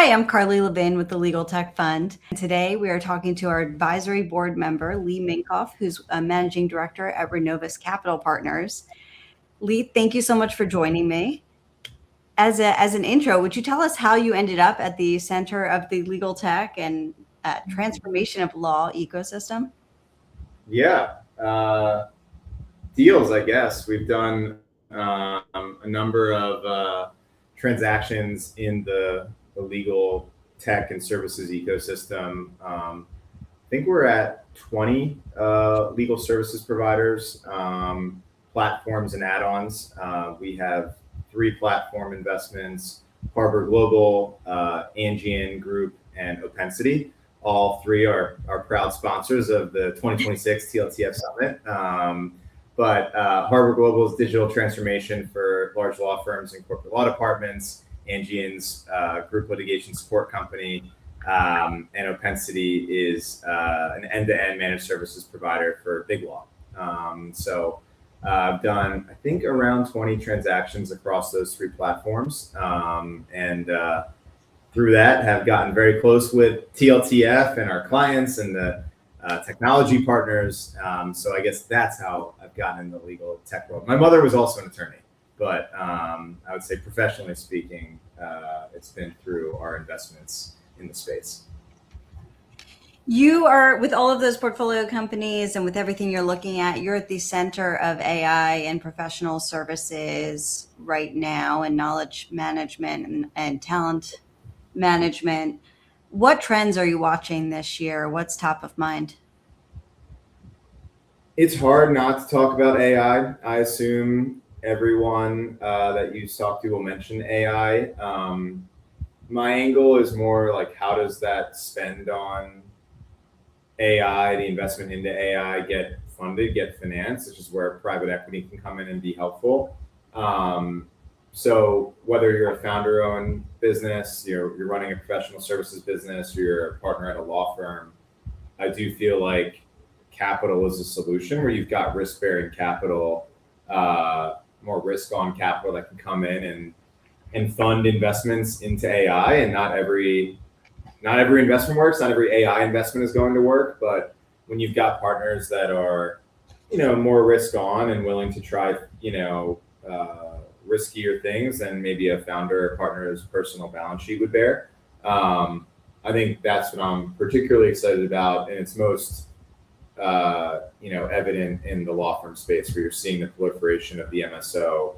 Hi, I'm Carly Levin with the Legal Tech Fund. And today we are talking to our advisory board member, Lee Minkoff, who's a managing director at Renovus Capital Partners. Lee, thank you so much for joining me. As an intro, would you tell us how you ended up at the center of the legal tech and transformation of law ecosystem? Yeah, deals, I guess. We've done a number of transactions in the legal tech and services ecosystem. I think we're at 20 legal services providers, platforms and add-ons. We have 3 platform investments: Harbor Global, Angian Group, and Opensity. All 3 are proud sponsors of the 2026 TLTF Summit. But Harbor Global's digital transformation for large law firms and corporate law departments, Angian's group litigation support company, and Opensity is an end-to-end managed services provider for big law. So I've done, I think, around 20 transactions across those 3 platforms. And through that, have gotten very close with TLTF and our clients and the technology partners. So I guess that's how I've gotten in the legal tech world. My mother was also an attorney, but I would say professionally speaking, it's been through our investments in the space. You are, with all of those portfolio companies and with everything you're looking at, you're at the center of AI and professional services right now, and knowledge management and talent management. What trends are you watching this year? What's top of mind? It's hard not to talk about AI. I assume everyone that you talk to will mention AI. My angle is more like, how does that spend on AI, the investment into AI, get funded, get financed, which is where private equity can come in and be helpful. So whether you're a founder-owned business, you're running a professional services business, or you're a partner at a law firm, I do feel like capital is a solution where you've got risk-bearing capital, more risk-on capital that can come in and fund investments into AI. And not every investment works. Not every AI investment is going to work. But when you've got partners that are, more risk-on and willing to try, riskier things than maybe a founder or partner's personal balance sheet would bear, I think that's what I'm particularly excited about, and it's most evident in the law firm space, where you're seeing the proliferation of the MSO,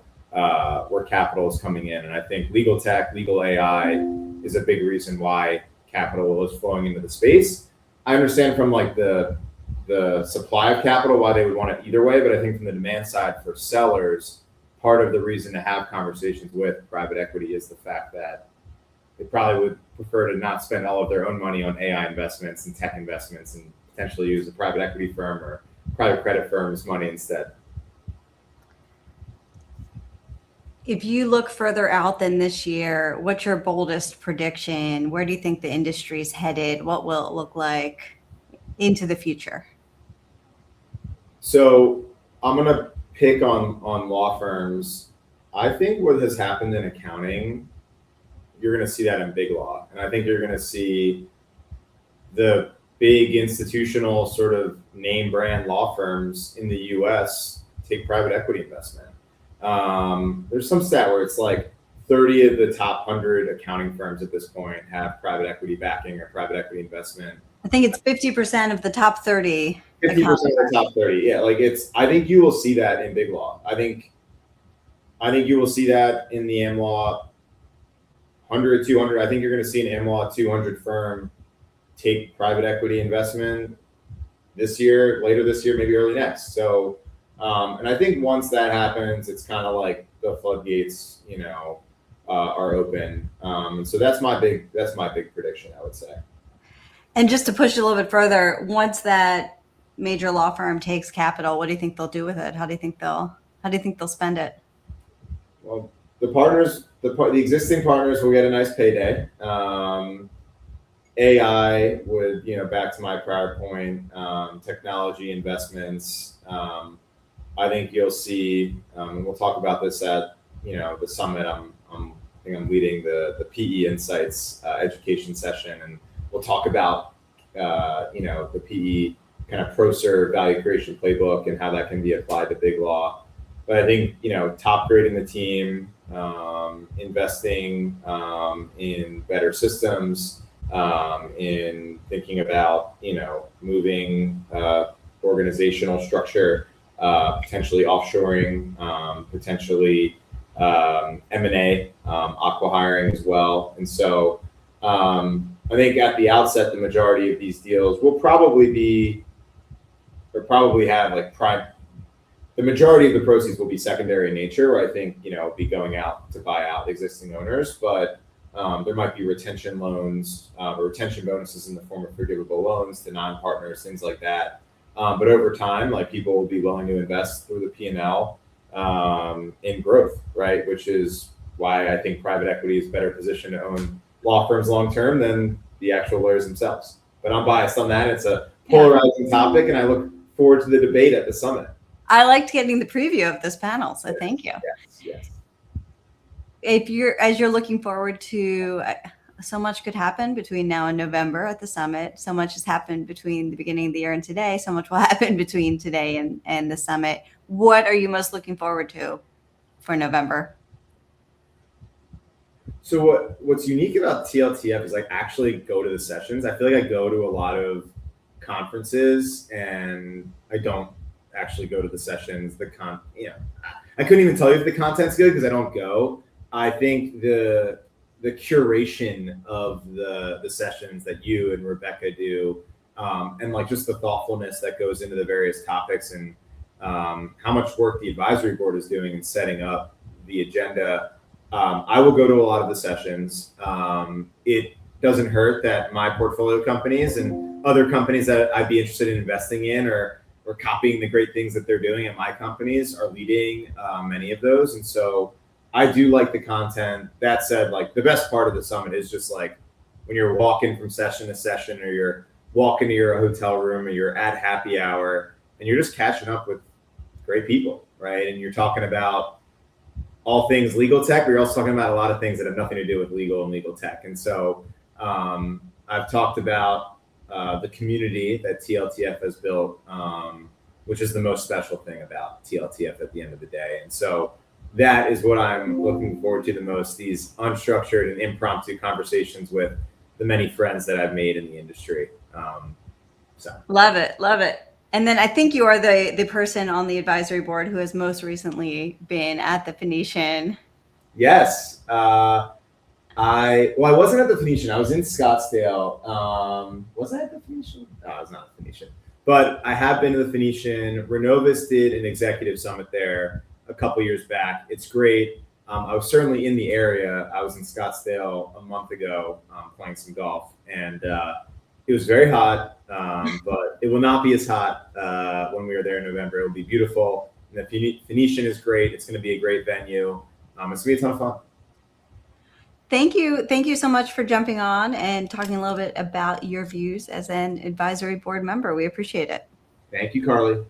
where capital is coming in. And I think legal tech, legal AI is a big reason why capital is flowing into the space. I understand from like the supply of capital why they would want it either way, but I think from the demand side for sellers, part of the reason to have conversations with private equity is the fact that they probably would prefer to not spend all of their own money on AI investments and tech investments, and potentially use a private equity firm or private credit firm's money instead. If you look further out than this year, what's your boldest prediction? Where do you think the industry is headed? What will it look like into the future? So I'm going to pick on law firms. I think what has happened in accounting, you're going to see that in big law. And I think you're going to see the big institutional sort of name brand law firms in the US take private equity investment. There's some stat where it's like 30 of the top 100 accounting firms at this point have private equity backing or private equity investment. I think it's 50% of the top 30. 50% of the top 30. Yeah, I think you will see that in big law. I think you will see that in the AmLaw 100, 200. I think you're going to see an AmLaw 200 firm take private equity investment this year, later this year, maybe early next. So, and I think once that happens, it's kind of like the floodgates, are open. So that's my big prediction, I would say. And just to push it a little bit further, once that major law firm takes capital, what do you think they'll do with it? How do you think they'll spend it? Well, the existing partners will get a nice payday. AI would, back to my prior point, technology investments. I think you'll see, and we'll talk about this at, the summit I'm think I'm leading the PE Insights education session, and we'll talk about the PE kind of pro-serve value creation playbook and how that can be applied to big law. But I think top grading the team, investing in better systems, in thinking about moving organizational structure, potentially offshoring, potentially M&A, acqui-hiring as well. And so I think at the outset, the majority of these deals will probably have like prime. The majority of the proceeds will be secondary in nature, where I think be going out to buy out existing owners, but there might be retention loans or retention bonuses in the form of forgivable loans to non-partners, things like that. But over time, like people will be willing to invest through the P&L in growth, right? Which is why I think private equity is better positioned to own law firms long term than the actual lawyers themselves. But I'm biased on that. It's a polarizing topic, and I look forward to the debate at the summit. I liked getting the preview of this panel, so thank you. Yes. As you're looking forward to, so much could happen between now and November at the summit. So much has happened between the beginning of the year and today. So much will happen between today and the summit. What are you most looking forward to for November? So what's unique about TLTF is I actually go to the sessions. I feel like I go to a lot of conferences and I don't actually go to the sessions. I couldn't even tell you if the content's good because I don't go. I think the curation of the sessions that you and Rebecca do, and like just the thoughtfulness that goes into the various topics, and how much work the advisory board is doing in setting up the agenda. I will go to a lot of the sessions. It doesn't hurt that my portfolio companies and other companies that I'd be interested in investing in or copying the great things that they're doing at my companies are leading many of those. And so I do like the content. That said, like the best part of the summit is just like when you're walking from session to session, or you're walking to your hotel room, or you're at happy hour, and you're just catching up with great people, right? And you're talking about all things legal tech, but you're also talking about a lot of things that have nothing to do with legal and legal tech. And so I've talked about the community that TLTF has built, which is the most special thing about TLTF at the end of the day. And so that is what I'm looking forward to the most, these unstructured and impromptu conversations with the many friends that I've made in the industry. Love it. And then I think you are the person on the advisory board who has most recently been at the Phoenician. Yes. I wasn't at the Phoenician. I was in Scottsdale. Was I at the Phoenician? No, I was not at the Phoenician. But I have been to the Phoenician. Renovus did an executive summit there a couple years back. It's great. I was certainly in the area. I was in Scottsdale a month ago playing some golf, and it was very hot, but it will not be as hot when we are there in November. It will be beautiful. And the Phoenician is great. It's going to be a great venue. It's going to be a ton of fun. Thank you so much for jumping on and talking a little bit about your views as an advisory board member. We appreciate it. Thank you, Carly.